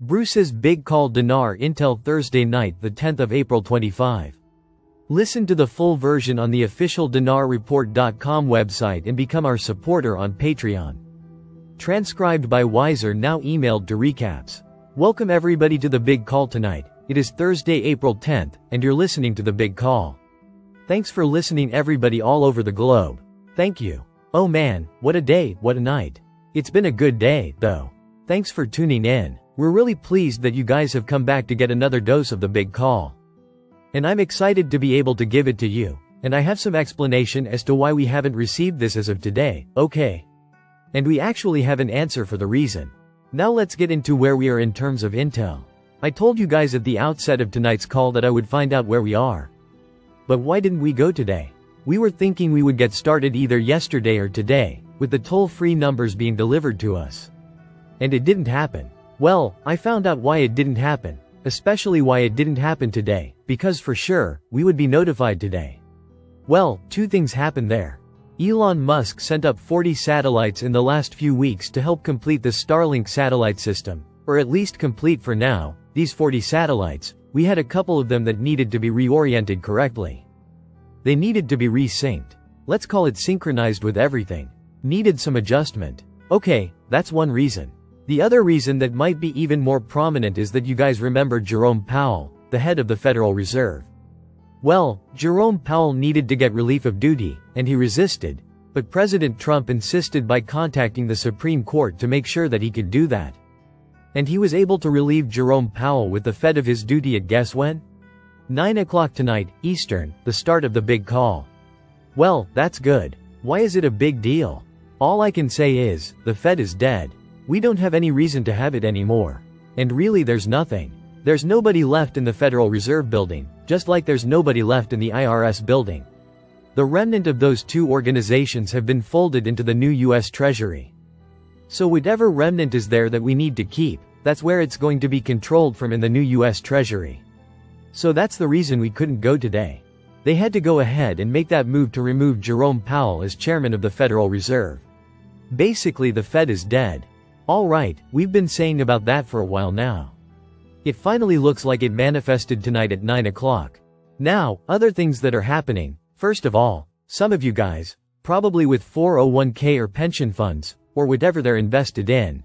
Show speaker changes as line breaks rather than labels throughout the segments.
Bruce's big call. Dinar Intel Thursday night, the 10th of April 25. Listen to the full version on the official dinarreport.com website and become our supporter on Patreon. Transcribed by Wiser, now emailed to recaps. Welcome everybody to the big call tonight. It is Thursday, April 10th, and you're listening to the big call. Thanks for listening everybody all over the globe. Thank you. Oh man, what a day, what a night. It's been a good day, though. Thanks for tuning in. We're really pleased that you guys have come back to get another dose of the big call. And I'm excited to be able to give it to you, and I have some explanation as to why we haven't received this as of today, okay? And we actually have an answer for the reason. Now let's get into where we are in terms of intel. I told you guys at the outset of tonight's call that I would find out where we are. But why didn't we go today? We were thinking we would get started either yesterday or today, with the toll-free numbers being delivered to us. And it didn't happen. Well, I found out why it didn't happen, especially why it didn't happen today, because for sure, we would be notified today. Well, two things happened there. Elon Musk sent up 40 satellites in the last few weeks to help complete the Starlink satellite system, or at least complete for now. These 40 satellites, we had a couple of them that needed to be reoriented correctly. They needed to be resynced. Let's call it synchronized with everything. Needed some adjustment. Okay, that's one reason. The other reason that might be even more prominent is that you guys remember Jerome Powell, the head of the Federal Reserve. Well, Jerome Powell needed to get relief of duty, and he resisted, but President Trump insisted by contacting the Supreme Court to make sure that he could do that. And he was able to relieve Jerome Powell with the Fed of his duty at guess when? 9 o'clock tonight, Eastern, the start of the big call. Well, that's good. Why is it a big deal? All I can say is, the Fed is dead. We don't have any reason to have it anymore. And really there's nothing. There's nobody left in the Federal Reserve building, just like there's nobody left in the IRS building. The remnant of those two organizations have been folded into the new US Treasury. So whatever remnant is there that we need to keep, that's where it's going to be controlled from in the new US Treasury. So that's the reason we couldn't go today. They had to go ahead and make that move to remove Jerome Powell as chairman of the Federal Reserve. Basically the Fed is dead. Alright, we've been saying about that for a while now. It finally looks like it manifested tonight at 9 o'clock. Now, other things that are happening. First of all, some of you guys, probably with 401k or pension funds, or whatever they're invested in.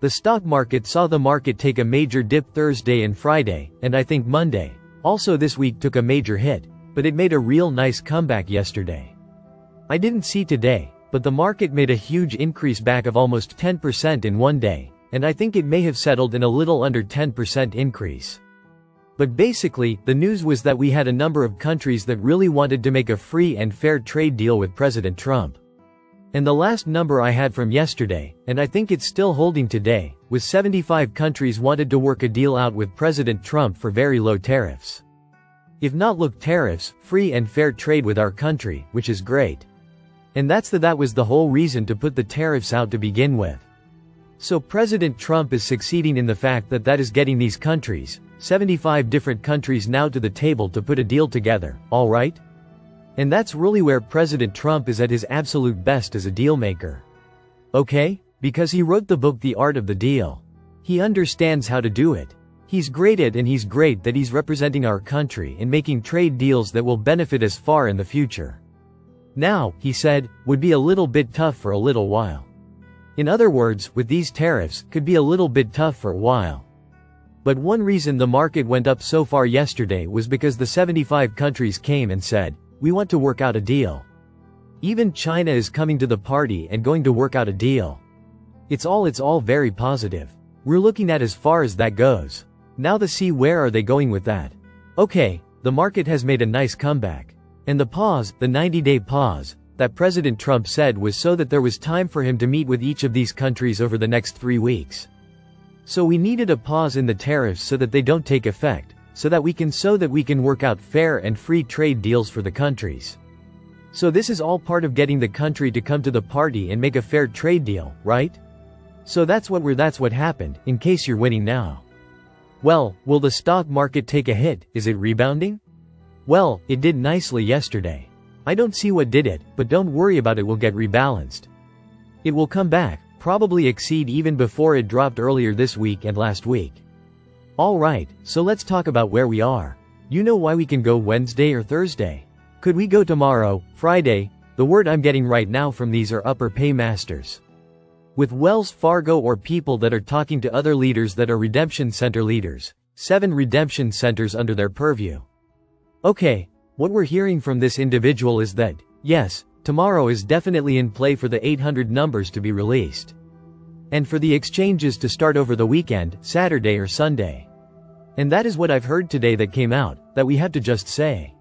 The stock market saw the market take a major dip Thursday and Friday, and I think Monday, also this week took a major hit, but it made a real nice comeback yesterday. I didn't see today, but the market made a huge increase back of almost 10% in one day, and I think it may have settled in a little under 10% increase. But basically, the news was that we had a number of countries that really wanted to make a free and fair trade deal with President Trump. And the last number I had from yesterday, and I think it's still holding today, was 75 countries wanted to work a deal out with President Trump for very low tariffs. If not low tariffs, free and fair trade with our country, which is great. And that was the whole reason to put the tariffs out to begin with. So President Trump is succeeding in the fact that is getting these countries, 75 different countries now to the table to put a deal together, alright? And that's really where President Trump is at his absolute best as a deal maker. Okay? Because he wrote the book The Art of the Deal. He understands how to do it. He's great at, and he's great that he's representing our country and making trade deals that will benefit us far in the future. Now, he said, would be a little bit tough for a little while. In other words, with these tariffs, could be a little bit tough for a while. But one reason the market went up so far yesterday was because the 75 countries came and said, we want to work out a deal. Even China is coming to the party and going to work out a deal. It's all very positive. We're looking at as far as that goes. Now to see where are they going with that. Okay, the market has made a nice comeback. And the pause, the 90-day pause, that President Trump said was so that there was time for him to meet with each of these countries over the next 3 weeks. So we needed a pause in the tariffs so that they don't take effect, so that we can work out fair and free trade deals for the countries. So this is all part of getting the country to come to the party and make a fair trade deal, right? So that's what happened, in case you're winning now. Well, will the stock market take a hit? Is it rebounding? Well, it did nicely yesterday. I don't see what did it, but don't worry about it, will get rebalanced. It will come back, probably exceed even before it dropped earlier this week and last week. Alright, so let's talk about where we are. You know why we can go Wednesday or Thursday? Could we go tomorrow, Friday? The word I'm getting right now from these are upper paymasters. With Wells Fargo or people that are talking to other leaders that are redemption center leaders. 7 redemption centers under their purview. Okay, what we're hearing from this individual is that, yes, tomorrow is definitely in play for the 800 numbers to be released. And for the exchanges to start over the weekend, Saturday or Sunday. And that is what I've heard today that came out, that we have to just say.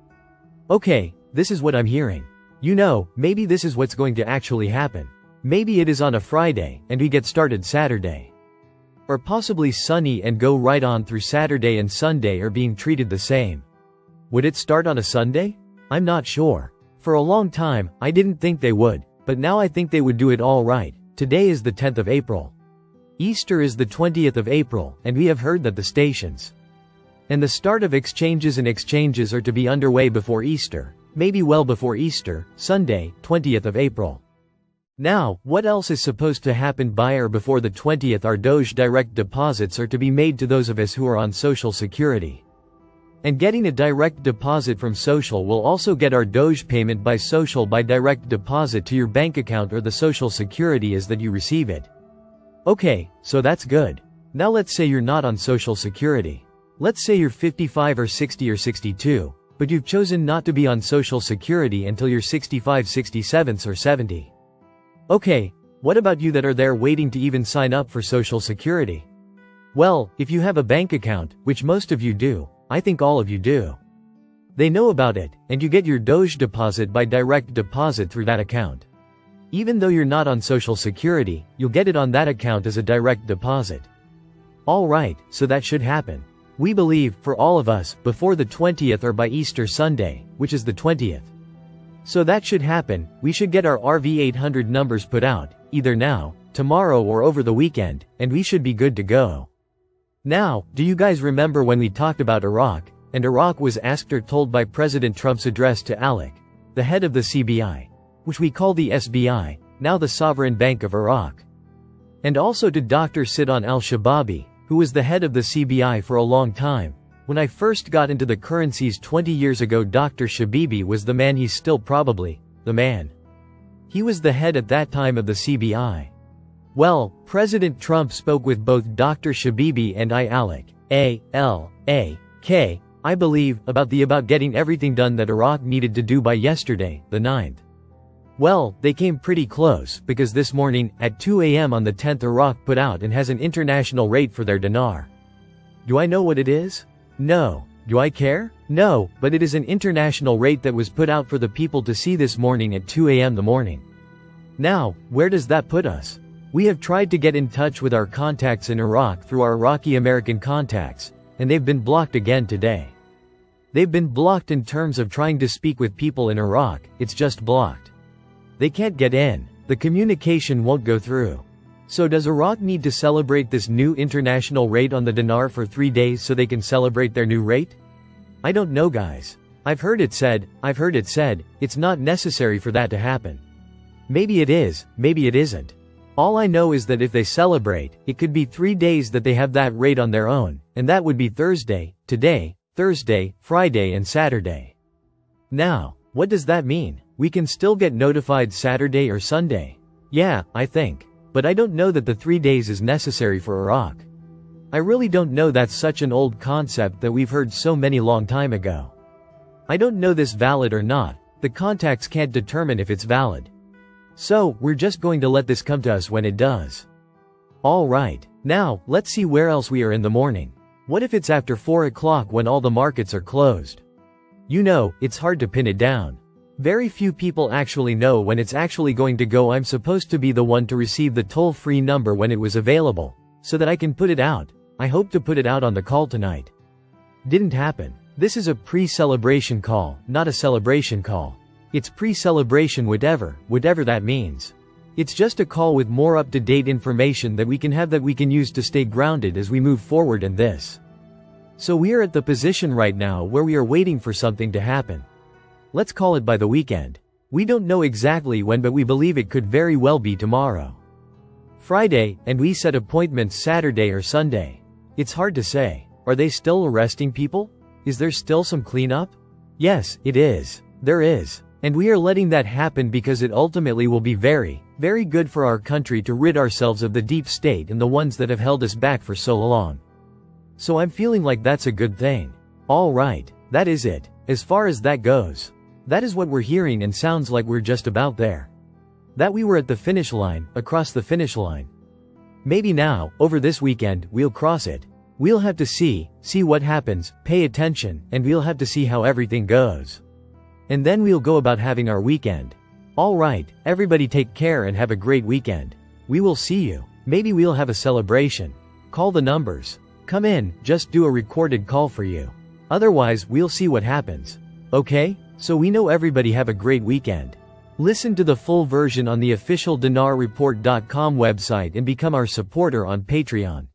Okay, this is what I'm hearing. You know, maybe this is what's going to actually happen. Maybe it is on a Friday, and we get started Saturday. Or possibly sunny and go right on through Saturday and Sunday are being treated the same. Would it start on a Sunday? I'm not sure. For a long time, I didn't think they would, but now I think they would do it all right. Today is the 10th of April. Easter is the 20th of April, and we have heard that the stations and the start of exchanges are to be underway before Easter, maybe well before Easter, Sunday, 20th of April. Now, what else is supposed to happen by or before the 20th? Our Doge direct deposits are to be made to those of us who are on Social Security. And getting a direct deposit from Social will also get our Doge payment by Social by direct deposit to your bank account, or the Social Security is that you receive it. Okay, so that's good. Now let's say you're not on Social Security. Let's say you're 55 or 60 or 62, but you've chosen not to be on Social Security until you're 65, 67 or 70. Okay, what about you that are there waiting to even sign up for Social Security? Well, if you have a bank account, which most of you do, I think all of you do. They know about it, and you get your Doge deposit by direct deposit through that account. Even though you're not on Social Security, you'll get it on that account as a direct deposit. Alright, so that should happen. We believe, for all of us, before the 20th or by Easter Sunday, which is the 20th. So that should happen. We should get our RV800 numbers put out, either now, tomorrow or over the weekend, and we should be good to go. Now, do you guys remember when we talked about Iraq, and Iraq was asked or told by President Trump's address to Alec, the head of the CBI, which we call the SBI, now the Sovereign Bank of Iraq. And also to Dr. Sidon al-Shababi, who was the head of the CBI for a long time. When I first got into the currencies 20 years ago, Dr. Shabibi was the man. He's still probably the man. He was the head at that time of the CBI. Well, President Trump spoke with both Dr. Shabibi and Alec, A-L-A-K, I believe, about getting everything done that Iraq needed to do by yesterday, the 9th. Well, they came pretty close, because this morning, at 2 a.m. on the 10th, Iraq put out and has an international rate for their dinar. Do I know what it is? No. Do I care? No, but it is an international rate that was put out for the people to see this morning at 2 a.m. the morning. Now, where does that put us? We have tried to get in touch with our contacts in Iraq through our Iraqi American contacts, and they've been blocked again today. They've been blocked in terms of trying to speak with people in Iraq, it's just blocked. They can't get in, the communication won't go through. So does Iraq need to celebrate this new international rate on the dinar for 3 days so they can celebrate their new rate? I don't know, guys. I've heard it said, it's not necessary for that to happen. Maybe it is, maybe it isn't. All I know is that if they celebrate, it could be 3 days that they have that rate on their own, and that would be Thursday, today, Thursday, Friday and Saturday. Now, what does that mean? We can still get notified Saturday or Sunday. Yeah, I think. But I don't know that the 3 days is necessary for Iraq. I really don't know. That's such an old concept that we've heard so many long time ago. I don't know this valid or not. The contacts can't determine if it's valid. So, we're just going to let this come to us when it does. Alright, now, let's see where else we are in the morning. What if it's after 4 o'clock when all the markets are closed? You know, it's hard to pin it down. Very few people actually know when it's actually going to go. I'm supposed to be the one to receive the toll-free number when it was available, so that I can put it out. I hope to put it out on the call tonight. Didn't happen. This is a pre-celebration call, not a celebration call. It's pre-celebration whatever that means. It's just a call with more up-to-date information that we can use to stay grounded as we move forward in this. So we are at the position right now where we are waiting for something to happen. Let's call it by the weekend. We don't know exactly when, but we believe it could very well be tomorrow. Friday, and we set appointments Saturday or Sunday. It's hard to say. Are they still arresting people? Is there still some cleanup? Yes, it is. There is. And we are letting that happen because it ultimately will be very, very good for our country to rid ourselves of the deep state and the ones that have held us back for so long. So I'm feeling like that's a good thing. All right, that is it. As far as that goes. That is what we're hearing, and sounds like we're just about there. That we were at the finish line, across the finish line. Maybe now, over this weekend, we'll cross it. We'll have to see what happens, pay attention, and we'll have to see how everything goes. And then we'll go about having our weekend. All right, everybody take care and have a great weekend. We will see you. Maybe we'll have a celebration. Call the numbers. Come in, just do a recorded call for you. Otherwise, we'll see what happens. Okay? So we know everybody have a great weekend. Listen to the full version on the official DinarReport.com website and become our supporter on Patreon.